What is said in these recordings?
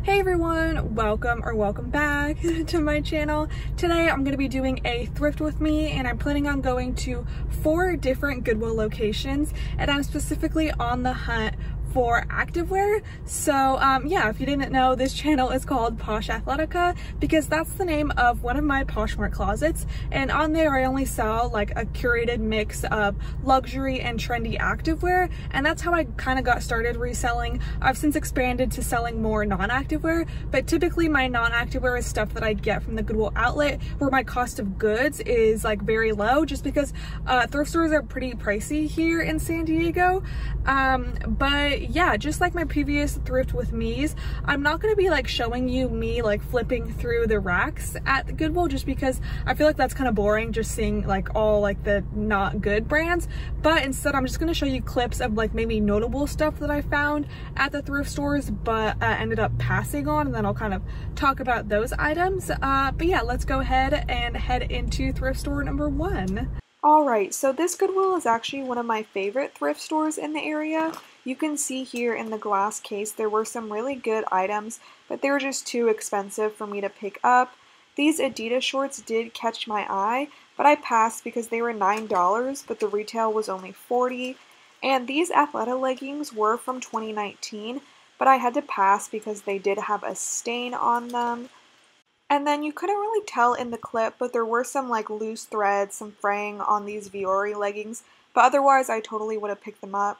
Hey everyone, welcome back to my channel. Today I'm going to be doing a thrift with me, and I'm planning on going to 4 different Goodwill locations, and I'm specifically on the hunt for activewear. So yeah, if you didn't know, this channel is called Posh Athletica because that's the name of one of my Poshmark closets, and on there I only sell like a curated mix of luxury and trendy activewear, and that's how I kind of got started reselling. I've since expanded to selling more non-activewear, but typically my non-activewear is stuff that I'd get from the Goodwill outlet where my cost of goods is like very low, just because thrift stores are pretty pricey here in San Diego. But yeah, just like my previous thrift with me's, I'm not going to be like showing you me like flipping through the racks at the Goodwill, just because I feel like that's kind of boring, just seeing like all like the not good brands. But instead I'm just going to show you clips of like maybe notable stuff that I found at the thrift stores but ended up passing on, and then I'll kind of talk about those items. But yeah, let's go ahead and head into thrift store number 1. Alright, so this Goodwill is actually one of my favorite thrift stores in the area. You can see here in the glass case there were some really good items, but they were just too expensive for me to pick up. These Adidas shorts did catch my eye, but I passed because they were $9, but the retail was only $40. And these Athleta leggings were from 2019, but I had to pass because they did have a stain on them. And then you couldn't really tell in the clip, but there were some like loose threads, some fraying on these Vuori leggings, but otherwise I totally would have picked them up.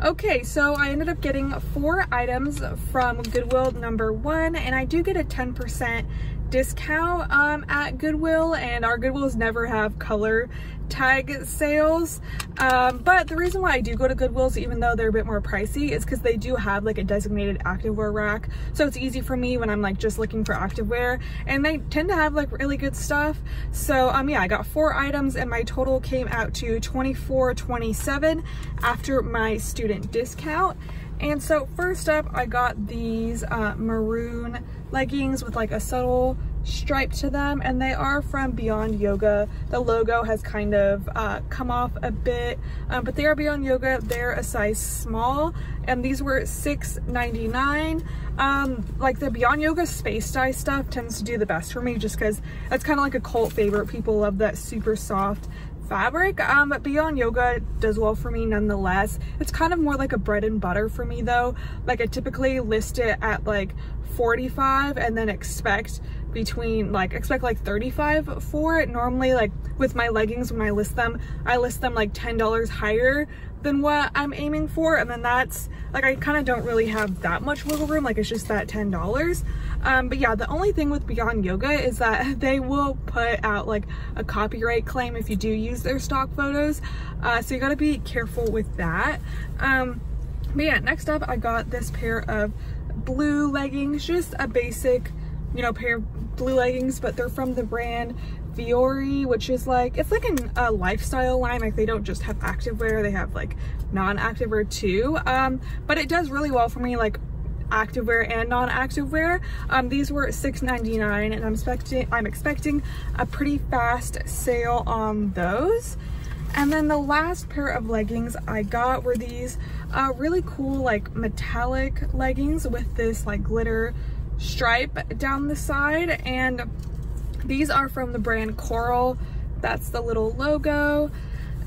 Okay, so I ended up getting 4 items from Goodwill number 1, and I do get a 10% discount at Goodwill, and our Goodwills never have color tag sales. But the reason why I do go to Goodwills, even though they're a bit more pricey, is because they do have like a designated activewear rack, so it's easy for me when I'm like just looking for activewear, and they tend to have like really good stuff. So yeah, I got 4 items and my total came out to $24.27 after my student discount. And so first up I got these maroon leggings with like a subtle stripe to them, and they are from Beyond Yoga. The logo has kind of come off a bit, but they are Beyond Yoga. They're a size small, and these were $6.99. Like the Beyond Yoga space dye stuff tends to do the best for me, just because it's kind of like a cult favorite. People love that super soft fabric, but Beyond Yoga does well for me nonetheless. It's kind of more like a bread and butter for me though. Like I typically list it at like $45 and then expect like 35 for it. Normally, like with my leggings, when I list them like $10 higher than what I'm aiming for, and then that's like I kind of don't really have that much wiggle room, like it's just that $10. But yeah, the only thing with Beyond Yoga is that they will put out like a copyright claim if you do use their stock photos, so you got to be careful with that. But yeah, next up I got this pair of blue leggings, just a basic, you know, pair of blue leggings, but they're from the brand Vuori, which is like, it's like a lifestyle line. Like they don't just have activewear, they have like non-activewear too, but it does really well for me, like activewear and non-activewear. These were $6.99, and I'm expecting a pretty fast sale on those. And then the last pair of leggings I got were these really cool like metallic leggings with this like glitter stripe down the side, and these are from the brand Coral. That's the little logo,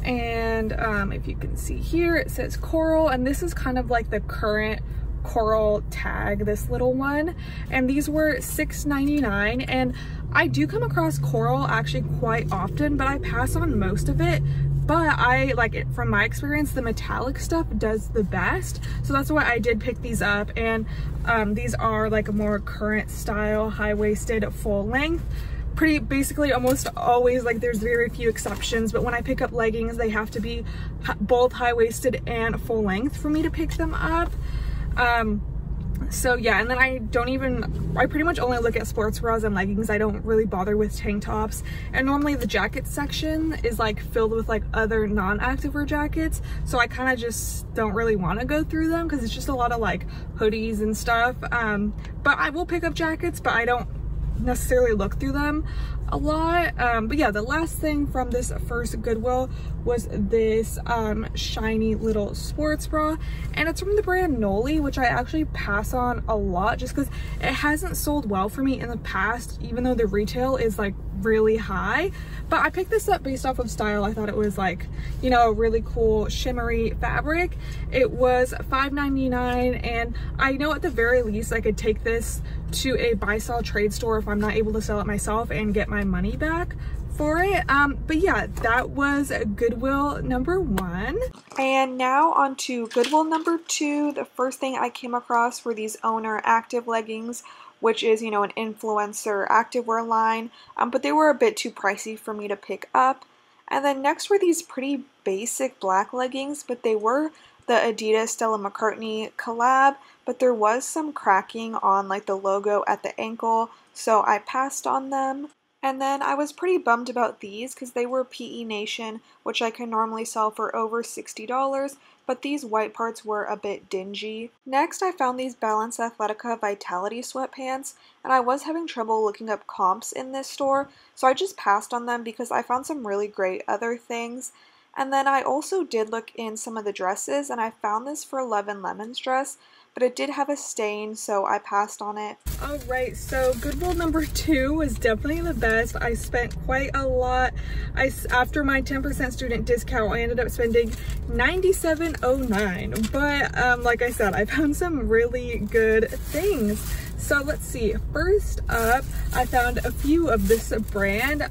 and if you can see here it says Coral, and this is kind of like the current Coral tag, this little one, and these were $6.99. And I do come across Coral actually quite often, but I pass on most of it. But I like it, from my experience, the metallic stuff does the best, so that's why I did pick these up. And these are like a more current style, high-waisted, full length. Pretty basically almost always, like there's very few exceptions, but when I pick up leggings they have to be both high-waisted and full length for me to pick them up. So yeah, and then I pretty much only look at sports bras and leggings. I don't really bother with tank tops, and normally the jacket section is like filled with like other non-activewear jackets, so I kind of just don't really want to go through them because it's just a lot of like hoodies and stuff. But I will pick up jackets, but I don't necessarily look through them a lot. But yeah, the last thing from this first Goodwill was this shiny little sports bra, and it's from the brand Noli, which I actually pass on a lot just because it hasn't sold well for me in the past, even though the retail is like really high. But I picked this up based off of style. I thought it was like, you know, a really cool shimmery fabric. It was $5.99, and I know at the very least I could take this to a buy sell trade store if I'm not able to sell it myself and get my money back for it. But yeah, that was Goodwill number 1. And now on to Goodwill number 2. The first thing I came across were these Owner active leggings, which is, you know, an influencer activewear line, but they were a bit too pricey for me to pick up. And then next were these pretty basic black leggings, but they were the Adidas Stella McCartney collab, but there was some cracking on like the logo at the ankle, so I passed on them. And then I was pretty bummed about these because they were PE Nation, which I can normally sell for over $60, but these white parts were a bit dingy. Next, I found these Balance Athletica Vitality sweatpants, and I was having trouble looking up comps in this store, so I just passed on them because I found some really great other things. And then I also did look in some of the dresses, and I found this for 11 Lemon's dress, but it did have a stain, so I passed on it. Alright, so Goodwill number 2 was definitely the best. I spent quite a lot. After my 10% student discount, I ended up spending $97.09. But like I said, I found some really good things. So let's see. First up, I found a few of this brand.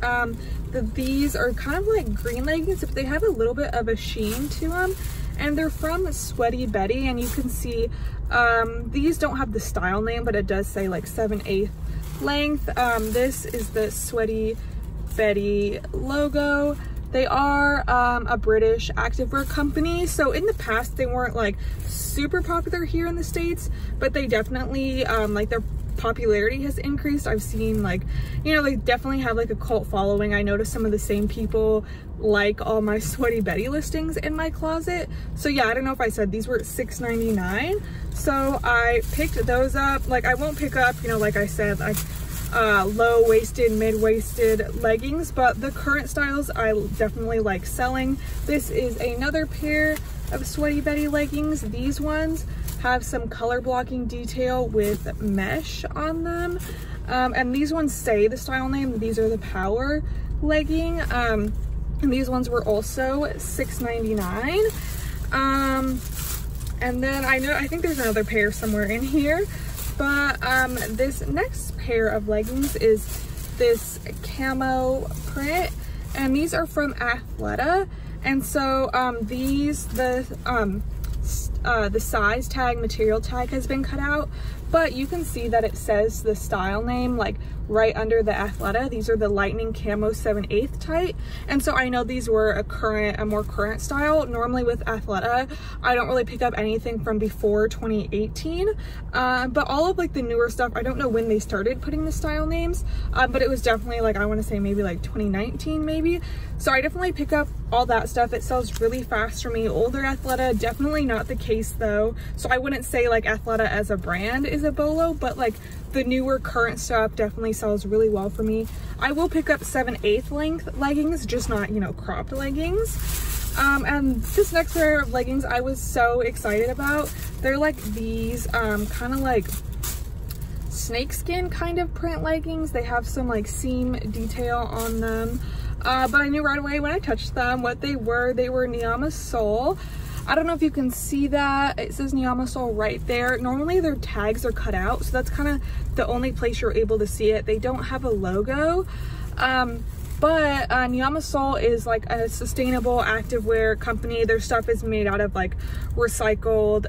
These are kind of like green leggings, but they have a little bit of a sheen to them. And they're from Sweaty Betty, and you can see these don't have the style name, but it does say like 7/8 length. This is the Sweaty Betty logo. They are a British activewear company, so in the past they weren't like super popular here in the States, but they definitely like their popularity has increased. I've seen like, you know, they definitely have like a cult following. I noticed some of the same people like all my Sweaty Betty listings in my closet. So yeah, I don't know if I said these were $6.99, so I picked those up. Like I won't pick up, you know, like I said, like low-waisted, mid-waisted leggings, but the current styles I definitely like selling. This is another pair of Sweaty Betty leggings. These ones have some color blocking detail with mesh on them, and these ones say the style name. These are the Power legging, and these ones were also $6.99. And then I think there's another pair somewhere in here, but this next pair of leggings is this camo print, and these are from Athleta. And so the size tag, material tag has been cut out, but you can see that it says the style name like right under the Athleta. These are the Lightning Camo 7/8 tight, and so I know these were a more current style. Normally with Athleta, I don't really pick up anything from before 2018, but all of like the newer stuff, I don't know when they started putting the style names, but it was definitely like, I want to say maybe like 2019 maybe. So I definitely pick up all that stuff. It sells really fast for me. Older Athleta, definitely not the case though. So I wouldn't say like Athleta as a brand is a bolo, but like the newer current stuff definitely sells really well for me. I will pick up 7/8 length leggings, just not, you know, cropped leggings. And this next pair of leggings I was so excited about. They're like these kind of like snakeskin kind of print leggings. They have some like seam detail on them. But I knew right away when I touched them what they were. They were Niyama Sole. I don't know if you can see that. It says Niyama Sole right there. Normally their tags are cut out, so that's kind of the only place you're able to see it. They don't have a logo. But Niyama Sole is like a sustainable activewear company. Their stuff is made out of like recycled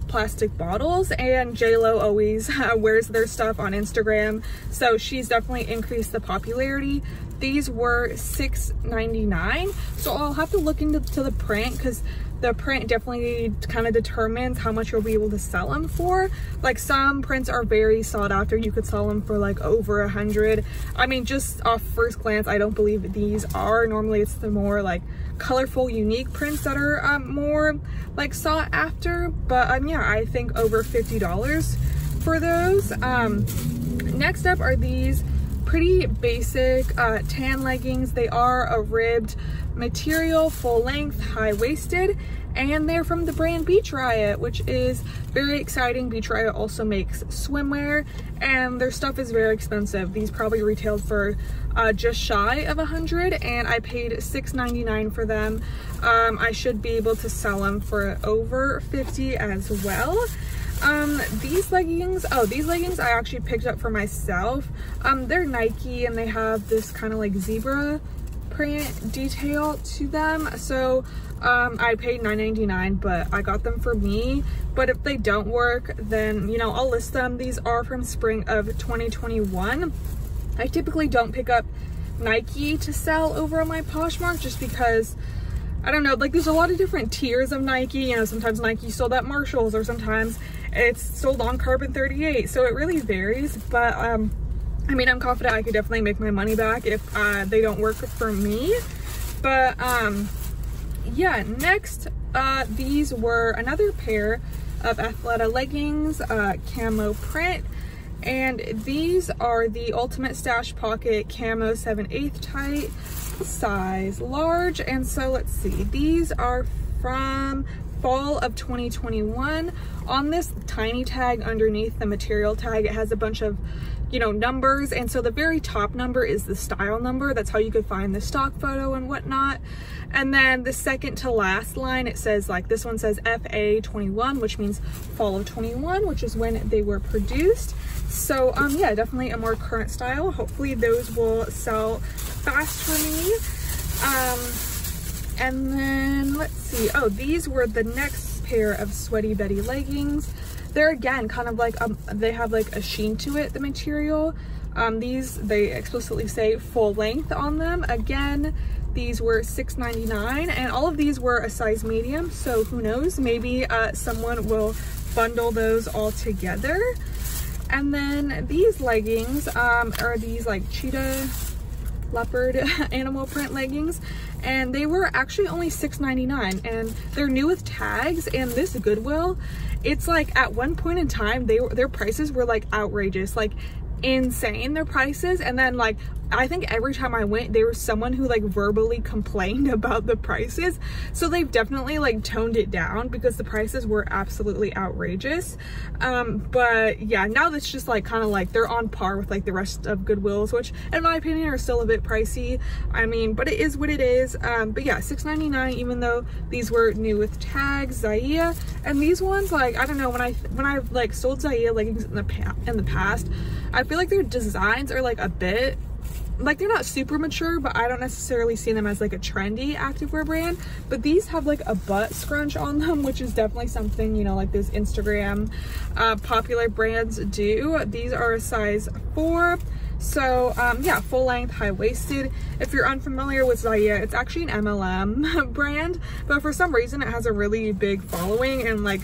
plastic bottles, and JLo always wears their stuff on Instagram, so she's definitely increased the popularity. These were $6.99, so I'll have to look into the print, because the print definitely kind of determines how much you'll be able to sell them for. Like some prints are very sought after. You could sell them for like over 100. I mean, just off first glance, I don't believe these are. Normally it's the more like colorful, unique prints that are more like sought after. But yeah, I think over $50 for those. Next up are these pretty basic tan leggings. They are a ribbed material, full length, high-waisted, and they're from the brand Beach Riot, which is very exciting. Beach Riot also makes swimwear, and their stuff is very expensive. These probably retailed for just shy of $100, and I paid $6.99 for them. I should be able to sell them for over $50 as well. These leggings I actually picked up for myself. They're Nike, and they have this kind of like zebra print detail to them. So I paid $9.99, but I got them for me. But if they don't work, then, you know, I'll list them. These are from spring of 2021. I typically don't pick up Nike to sell over on my Poshmark just because, I don't know, like there's a lot of different tiers of Nike. You know, sometimes Nike sold at Marshalls, or sometimes it's sold on Carbon 38. So it really varies. But I mean, I'm confident I could definitely make my money back if they don't work for me. But yeah, next, these were another pair of Athleta leggings, camo print. And these are the Ultimate Stash Pocket Camo 7/8 tight, size large. And so let's see, these are from fall of 2021. On this tiny tag underneath the material tag, it has a bunch of, you know, numbers, and so the very top number is the style number. That's how you could find the stock photo and whatnot. And then the second to last line, it says, like, this one says FA21, which means fall of 21, which is when they were produced. So yeah, definitely a more current style. Hopefully those will sell fast for me. And then let's see, oh, these were the next pair of Sweaty Betty leggings. They're again kind of like they have like a sheen to it, the material. These, they explicitly say full length on them. Again, these were $6.99, and all of these were a size medium, so who knows, maybe someone will bundle those all together. And then these leggings are these like cheetah leopard animal print leggings, and they were actually only $6.99, and they're new with tags. And this Goodwill, it's like at one point in time their prices were like outrageous, like insane, their prices. And then like I think every time I went, there was someone who like verbally complained about the prices. So they've definitely like toned it down because the prices were absolutely outrageous. But yeah, now that's just like kind of like they're on par with like the rest of Goodwills, which in my opinion are still a bit pricey. I mean, but it is what it is. But yeah, $6.99, even though these were new with tags, Zaya. And these ones, like, I don't know, when I've like sold Zaya leggings in the past, I feel like their designs are like a bit, like, they're not super mature, but I don't necessarily see them as like a trendy activewear brand. But these have like a butt scrunch on them, which is definitely something, you know, like those Instagram popular brands do. These are a size 4. So yeah, full length, high-waisted. If you're unfamiliar with Zaya, it's actually an MLM brand, but for some reason it has a really big following, and like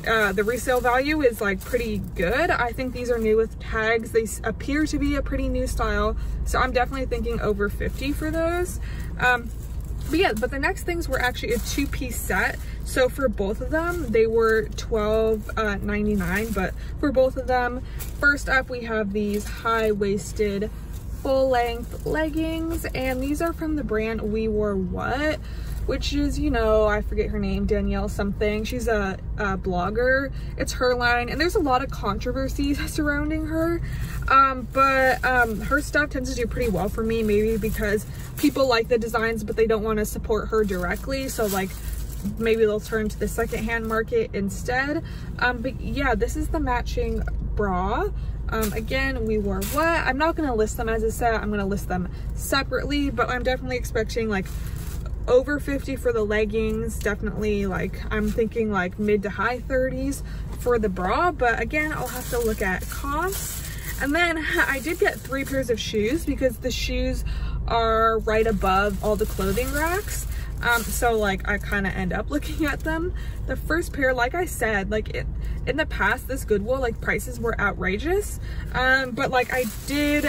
the resale value is like pretty good. I think these are new with tags. They appear to be a pretty new style, so I'm definitely thinking over 50 for those. But yeah, but the next things were actually a 2-piece set. So for both of them, they were $12.99, but for both of them, first up we have these high-waisted full-length leggings, and these are from the brand We Wore What, which is, you know, I forget her name, Danielle something. She's a blogger. It's her line, and there's a lot of controversy surrounding her. But her stuff tends to do pretty well for me, maybe because people like the designs, but they don't want to support her directly. So like maybe they'll turn to the secondhand market instead. But yeah, this is the matching bra. Again, We Wore What. I'm not going to list them as a set. I'm going to list them separately, but I'm definitely expecting like over 50 for the leggings. Definitely, like, I'm thinking like mid to high 30s for the bra, but again, I'll have to look at costs. And then I did get 3 pairs of shoes because the shoes are right above all the clothing racks. So like I kind of end up looking at them. The first pair, like I said, like in the past, this Goodwill, like, prices were outrageous. But like I did,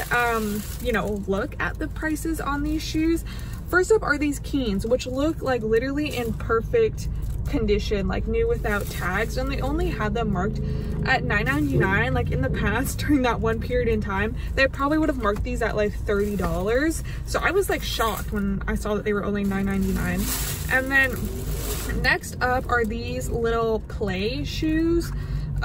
you know, look at the prices on these shoes. First up are these Keens, which look like literally in perfect condition, like new without tags, and they only had them marked at $9.99. Like in the past, during that one period in time, they probably would have marked these at like $30. So I was like shocked when I saw that they were only $9.99. And then next up are these little play shoes.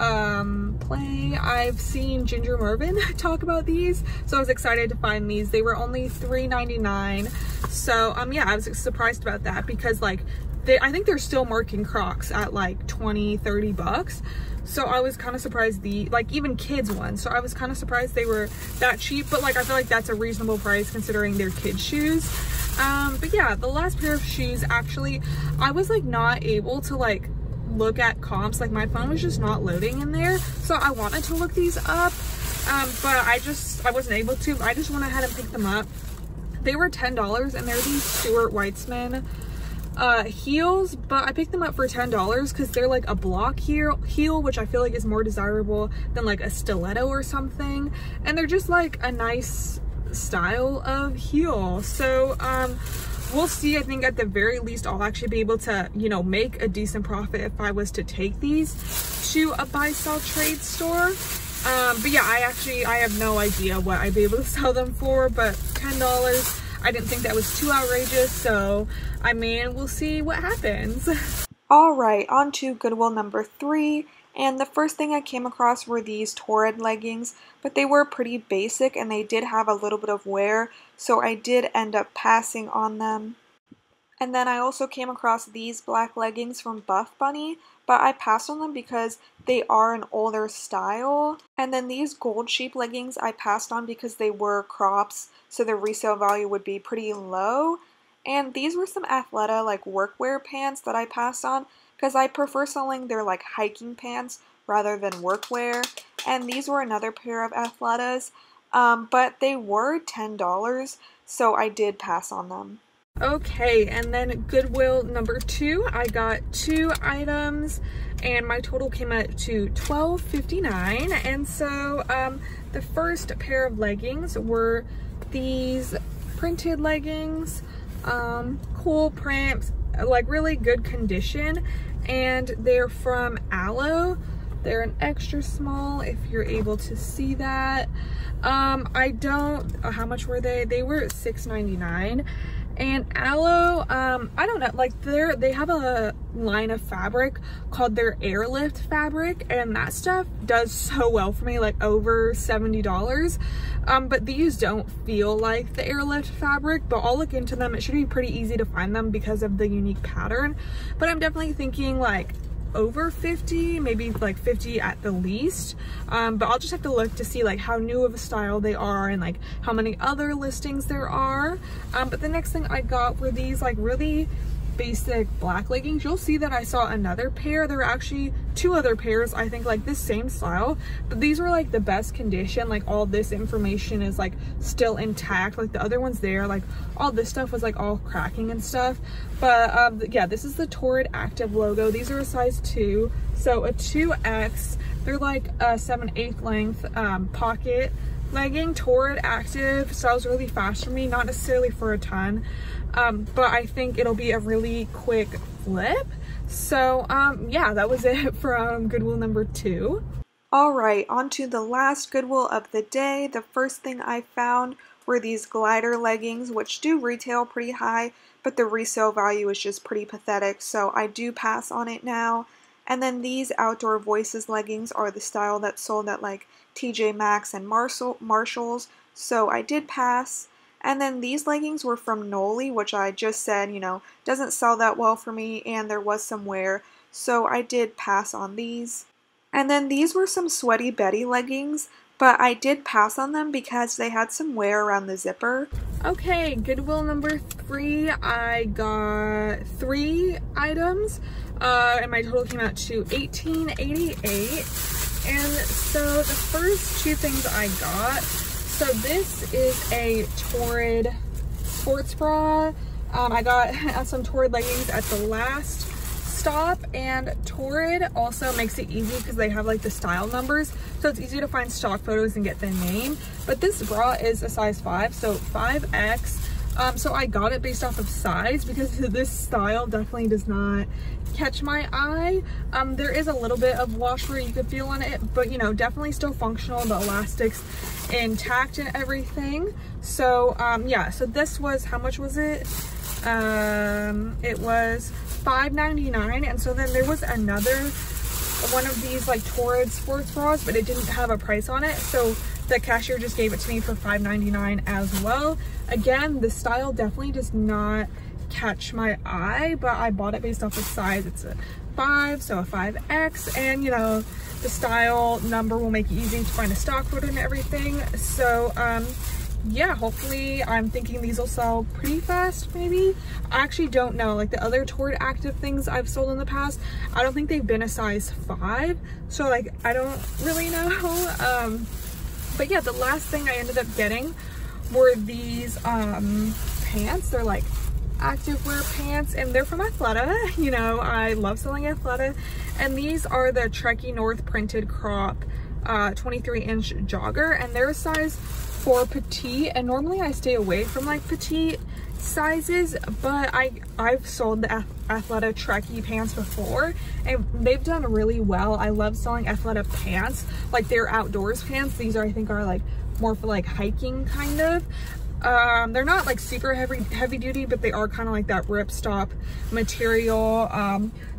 I've seen Ginger Mervin talk about these, so I was excited to find these. They were only $3.99. So yeah, I was surprised about that because like I think they're still marking Crocs at like 20-30 bucks. So I was kind of surprised, like even kids ones. So I was kind of surprised they were that cheap, but like I feel like that's a reasonable price considering they're kids shoes. But yeah, the last pair of shoes, actually, I was like not able to like look at comps. Like my phone was just not loading in there. So I wanted to look these up, but I wasn't able to. I just went ahead and picked them up. They were $10 and they're these Stuart Weitzman heels, but I picked them up for $10 because they're like a block heel, which I feel like is more desirable than like a stiletto or something, and they're just like a nice style of heel. So we'll see. I think at the very least I'll actually be able to, you know, make a decent profit if I was to take these to a buy sell trade store. But yeah, I have no idea what I'd be able to sell them for, but $10, I didn't think that was too outrageous, so I mean, we'll see what happens. All right, on to Goodwill number 3, and the first thing I came across were these Torrid leggings, but they were pretty basic and they did have a little bit of wear, so I did end up passing on them. And then I also came across these black leggings from Buff Bunny, but I passed on them because they are an older style. And then these gold sheep leggings I passed on because they were crops, so the resale value would be pretty low. And these were some Athleta like workwear pants that I passed on because I prefer selling their like hiking pants rather than workwear. And these were another pair of Athletas, but they were $10, so I did pass on them. Okay, and then Goodwill number 2, I got 2 items and my total came out to $12.59. And so the first pair of leggings were these printed leggings, cool print, like really good condition, and they're from Alo. They're an extra small, if you're able to see that. I don't, how much were they? They were $6.99. And Alo, I don't know, like they have a line of fabric called their Airlift fabric, and that stuff does so well for me, like over $70. But these don't feel like the Airlift fabric, but I'll look into them. It should be pretty easy to find them because of the unique pattern. But I'm definitely thinking like over 50, maybe like 50 at the least, but I'll just have to look to see like how new of a style they are and like how many other listings there are. But the next thing I got were these like really basic black leggings. You'll see that I saw another pair. There were actually 2 other pairs, I think, like this same style, but these were like the best condition. Like all this information is like still intact, like the other ones there, like all this stuff was like all cracking and stuff. But yeah, this is the Torrid Active logo. These are a size 2, so a 2X. They're like a 7/8 length pocket legging. Torrid Active sells really fast for me, not necessarily for a ton, but I think it'll be a really quick flip. So yeah, that was it from Goodwill number 2. All right, on to the last Goodwill of the day. The first thing I found were these glider leggings, which do retail pretty high, but the resale value is just pretty pathetic, so I do pass on it now. And then these Outdoor Voices leggings are the style that's sold at like TJ Maxx and Marshalls, so I did pass. And then these leggings were from Noli, which I just said, you know, doesn't sell that well for me, and there was some wear, so I did pass on these. And then these were some Sweaty Betty leggings, but I did pass on them because they had some wear around the zipper. Okay, Goodwill number 3, I got 3 items, and my total came out to $18.88. And so the first 2 things I got, so this is a Torrid sports bra. I got some Torrid leggings at the last stop, and Torrid also makes it easy because they have like the style numbers, so it's easy to find stock photos and get the name. But this bra is a size 5, so 5X. So I got it based off of size because this style definitely does not catch my eye. There is a little bit of wash where you could feel on it, but you know, definitely still functional. The elastic's intact and everything. So yeah, so this was, how much was it? It was $5.99. And so then there was another one of these like Torrid sports bras, but it didn't have a price on it, so the cashier just gave it to me for $5.99 as well. Again, the style definitely does not catch my eye, but I bought it based off of size. It's a 5, so a 5X, and you know, the style number will make it easy to find a stock photo and everything. So yeah, hopefully, I'm thinking these will sell pretty fast, maybe. I actually don't know. Like the other Torrid Active things I've sold in the past, I don't think they've been a size 5. So like, I don't really know. But yeah, the last thing I ended up getting were these pants. They're like activewear pants, and they're from Athleta. You know, I love selling Athleta. And these are the Trekkie North printed crop 23-inch jogger, and they're a size 4 petite, and normally I stay away from like petite sizes, but I've sold the Athleta Trekkie pants before and they've done really well. I love selling Athleta pants, like they're outdoors pants. These are, I think, are like more for like hiking kind of. They're not like super heavy duty, but they are kind of like that ripstop material.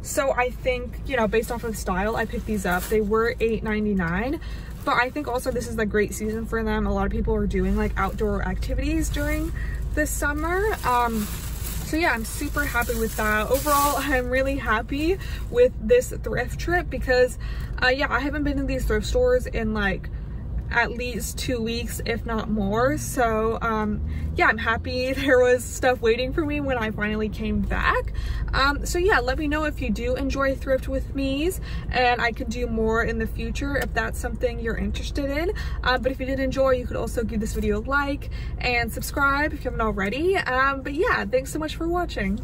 So I think, you know, based off of style, I picked these up. They were $8.99. But I think also this is a great season for them. A lot of people are doing like outdoor activities during the summer. So yeah, I'm super happy with that. Overall, I'm really happy with this thrift trip because yeah, I haven't been in these thrift stores in like at least 2 weeks, if not more. So yeah, I'm happy there was stuff waiting for me when I finally came back. So yeah, let me know if you do enjoy thrift with me's, and I could do more in the future if that's something you're interested in. But if you did enjoy, you could also give this video a like and subscribe if you haven't already. But yeah, thanks so much for watching.